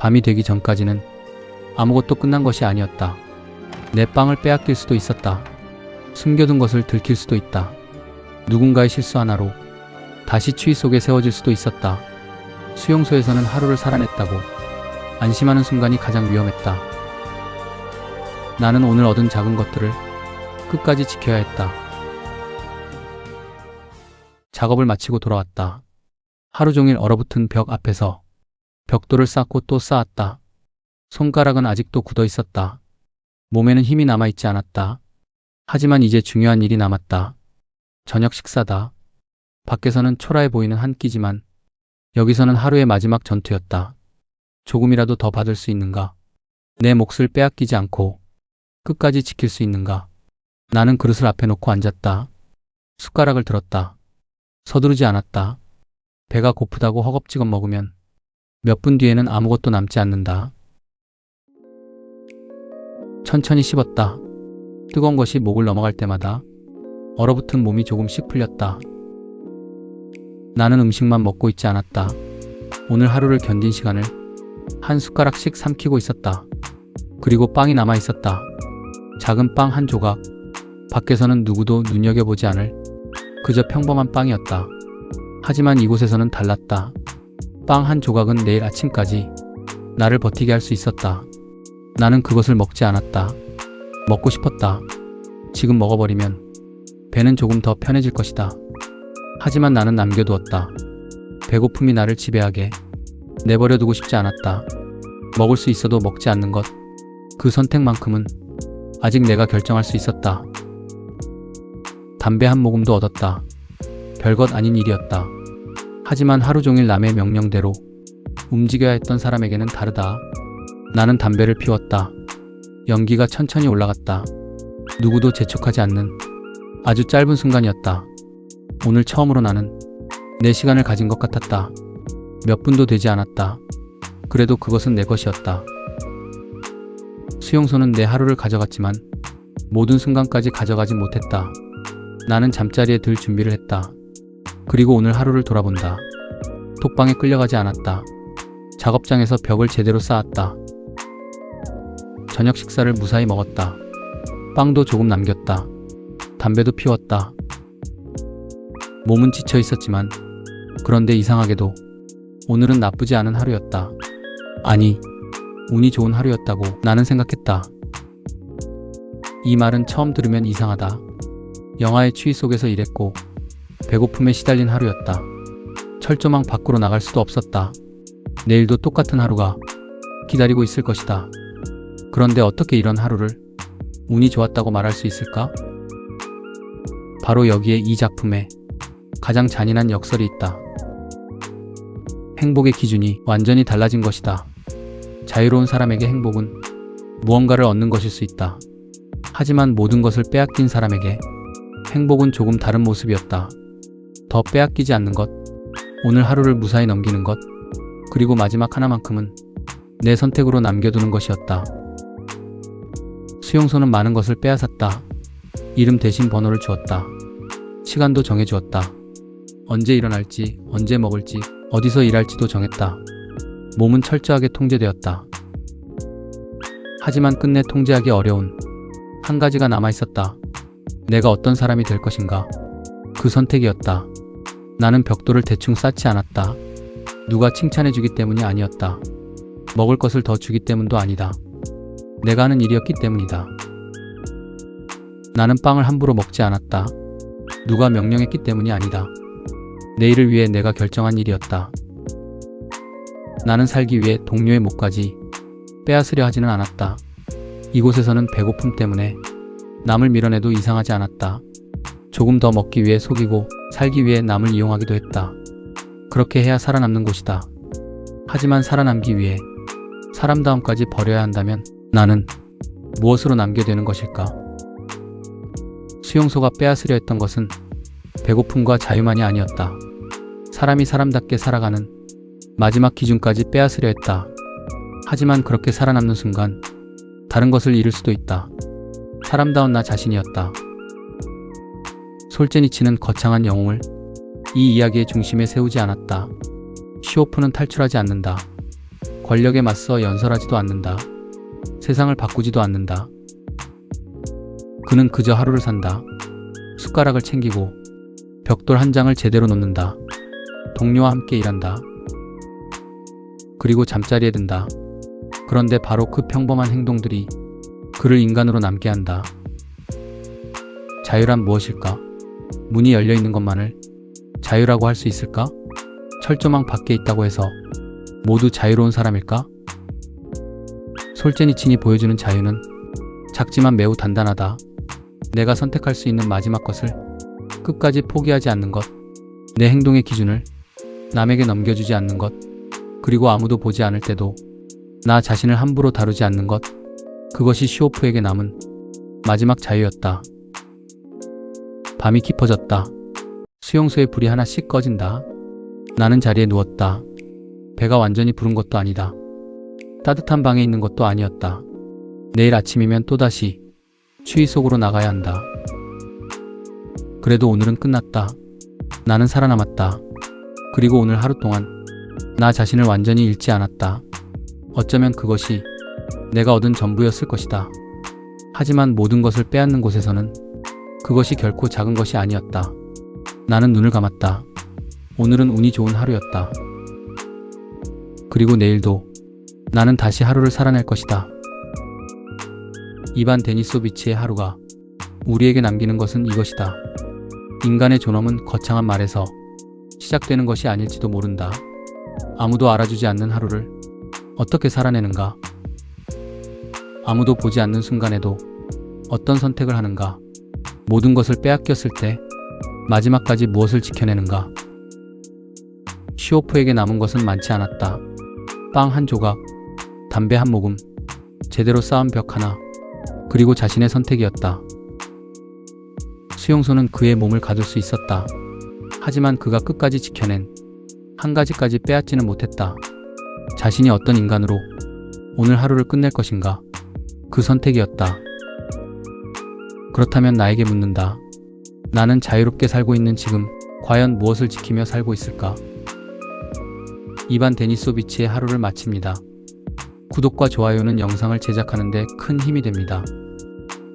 밤이 되기 전까지는 아무것도 끝난 것이 아니었다. 내 빵을 빼앗길 수도 있었다. 숨겨둔 것을 들킬 수도 있다. 누군가의 실수 하나로 다시 추위 속에 세워질 수도 있었다. 수용소에서는 하루를 살아냈다고 안심하는 순간이 가장 위험했다. 나는 오늘 얻은 작은 것들을 끝까지 지켜야 했다. 작업을 마치고 돌아왔다. 하루 종일 얼어붙은 벽 앞에서 벽돌을 쌓고 또 쌓았다. 손가락은 아직도 굳어 있었다. 몸에는 힘이 남아있지 않았다. 하지만 이제 중요한 일이 남았다. 저녁 식사다. 밖에서는 초라해 보이는 한 끼지만 여기서는 하루의 마지막 전투였다. 조금이라도 더 받을 수 있는가? 내 몫을 빼앗기지 않고 끝까지 지킬 수 있는가? 나는 그릇을 앞에 놓고 앉았다. 숟가락을 들었다. 서두르지 않았다. 배가 고프다고 허겁지겁 먹으면 몇 분 뒤에는 아무것도 남지 않는다. 천천히 씹었다. 뜨거운 것이 목을 넘어갈 때마다 얼어붙은 몸이 조금씩 풀렸다. 나는 음식만 먹고 있지 않았다. 오늘 하루를 견딘 시간을 한 숟가락씩 삼키고 있었다. 그리고 빵이 남아 있었다. 작은 빵 한 조각. 밖에서는 누구도 눈여겨보지 않을 그저 평범한 빵이었다. 하지만 이곳에서는 달랐다. 빵 한 조각은 내일 아침까지 나를 버티게 할 수 있었다. 나는 그것을 먹지 않았다. 먹고 싶었다. 지금 먹어버리면 배는 조금 더 편해질 것이다. 하지만 나는 남겨두었다. 배고픔이 나를 지배하게 내버려두고 싶지 않았다. 먹을 수 있어도 먹지 않는 것. 그 선택만큼은 아직 내가 결정할 수 있었다. 담배 한 모금도 얻었다. 별것 아닌 일이었다. 하지만 하루 종일 남의 명령대로 움직여야 했던 사람에게는 다르다. 나는 담배를 피웠다. 연기가 천천히 올라갔다. 누구도 재촉하지 않는 아주 짧은 순간이었다. 오늘 처음으로 나는 내 시간을 가진 것 같았다. 몇 분도 되지 않았다. 그래도 그것은 내 것이었다. 수용소는 내 하루를 가져갔지만 모든 순간까지 가져가지 못했다. 나는 잠자리에 들 준비를 했다. 그리고 오늘 하루를 돌아본다. 톡방에 끌려가지 않았다. 작업장에서 벽을 제대로 쌓았다. 저녁 식사를 무사히 먹었다. 빵도 조금 남겼다. 담배도 피웠다. 몸은 지쳐 있었지만 그런데 이상하게도 오늘은 나쁘지 않은 하루였다. 아니, 운이 좋은 하루였다고 나는 생각했다. 이 말은 처음 들으면 이상하다. 영화의 추위 속에서 일했고 배고픔에 시달린 하루였다. 철조망 밖으로 나갈 수도 없었다. 내일도 똑같은 하루가 기다리고 있을 것이다. 그런데 어떻게 이런 하루를 운이 좋았다고 말할 수 있을까? 바로 여기에 이 작품에 가장 잔인한 역설이 있다. 행복의 기준이 완전히 달라진 것이다. 자유로운 사람에게 행복은 무언가를 얻는 것일 수 있다. 하지만 모든 것을 빼앗긴 사람에게 행복은 조금 다른 모습이었다. 더 빼앗기지 않는 것, 오늘 하루를 무사히 넘기는 것, 그리고 마지막 하나만큼은 내 선택으로 남겨두는 것이었다. 수용소는 많은 것을 빼앗았다. 이름 대신 번호를 주었다. 시간도 정해주었다. 언제 일어날지, 언제 먹을지, 어디서 일할지도 정했다. 몸은 철저하게 통제되었다. 하지만 끝내 통제하기 어려운 한 가지가 남아있었다. 내가 어떤 사람이 될 것인가? 그 선택이었다. 나는 벽돌을 대충 쌓지 않았다. 누가 칭찬해주기 때문이 아니었다. 먹을 것을 더 주기 때문도 아니다. 내가 하는 일이었기 때문이다. 나는 빵을 함부로 먹지 않았다. 누가 명령했기 때문이 아니다. 내일을 위해 내가 결정한 일이었다. 나는 살기 위해 동료의 목까지 빼앗으려 하지는 않았다. 이곳에서는 배고픔 때문에 남을 밀어내도 이상하지 않았다. 조금 더 먹기 위해 속이고 살기 위해 남을 이용하기도 했다. 그렇게 해야 살아남는 곳이다. 하지만 살아남기 위해 사람다움까지 버려야 한다면 나는 무엇으로 남게 되는 것일까? 수용소가 빼앗으려 했던 것은 배고픔과 자유만이 아니었다. 사람이 사람답게 살아가는 마지막 기준까지 빼앗으려 했다. 하지만 그렇게 살아남는 순간 다른 것을 잃을 수도 있다. 사람다운 나 자신이었다. 솔제니치는 거창한 영웅을 이 이야기의 중심에 세우지 않았다. 시오프는 탈출하지 않는다. 권력에 맞서 연설하지도 않는다. 세상을 바꾸지도 않는다. 그는 그저 하루를 산다. 숟가락을 챙기고 벽돌 한 장을 제대로 놓는다. 동료와 함께 일한다. 그리고 잠자리에 든다. 그런데 바로 그 평범한 행동들이 그를 인간으로 남게 한다. 자유란 무엇일까? 문이 열려 있는 것만을 자유라고 할 수 있을까? 철조망 밖에 있다고 해서 모두 자유로운 사람일까? 솔제니친이 보여주는 자유는 작지만 매우 단단하다. 내가 선택할 수 있는 마지막 것을 끝까지 포기하지 않는 것, 내 행동의 기준을 남에게 넘겨주지 않는 것, 그리고 아무도 보지 않을 때도 나 자신을 함부로 다루지 않는 것, 그것이 시오프에게 남은 마지막 자유였다. 밤이 깊어졌다. 수용소의 불이 하나씩 꺼진다. 나는 자리에 누웠다. 배가 완전히 부른 것도 아니다. 따뜻한 방에 있는 것도 아니었다. 내일 아침이면 또다시 추위 속으로 나가야 한다. 그래도 오늘은 끝났다. 나는 살아남았다. 그리고 오늘 하루 동안 나 자신을 완전히 잃지 않았다. 어쩌면 그것이 내가 얻은 전부였을 것이다. 하지만 모든 것을 빼앗는 곳에서는 그것이 결코 작은 것이 아니었다. 나는 눈을 감았다. 오늘은 운이 좋은 하루였다. 그리고 내일도 나는 다시 하루를 살아낼 것이다. 이반 데니소비치의 하루가 우리에게 남기는 것은 이것이다. 인간의 존엄은 거창한 말에서 시작되는 것이 아닐지도 모른다. 아무도 알아주지 않는 하루를 어떻게 살아내는가? 아무도 보지 않는 순간에도 어떤 선택을 하는가? 모든 것을 빼앗겼을 때 마지막까지 무엇을 지켜내는가? 시오프에게 남은 것은 많지 않았다. 빵 한 조각, 담배 한 모금, 제대로 쌓은 벽 하나, 그리고 자신의 선택이었다. 수용소는 그의 몸을 가둘 수 있었다. 하지만 그가 끝까지 지켜낸 한 가지까지 빼앗지는 못했다. 자신이 어떤 인간으로 오늘 하루를 끝낼 것인가? 그 선택이었다. 그렇다면 나에게 묻는다. 나는 자유롭게 살고 있는 지금 과연 무엇을 지키며 살고 있을까? 이반 데니소비치의 하루를 마칩니다. 구독과 좋아요는 영상을 제작하는 데 큰 힘이 됩니다.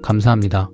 감사합니다.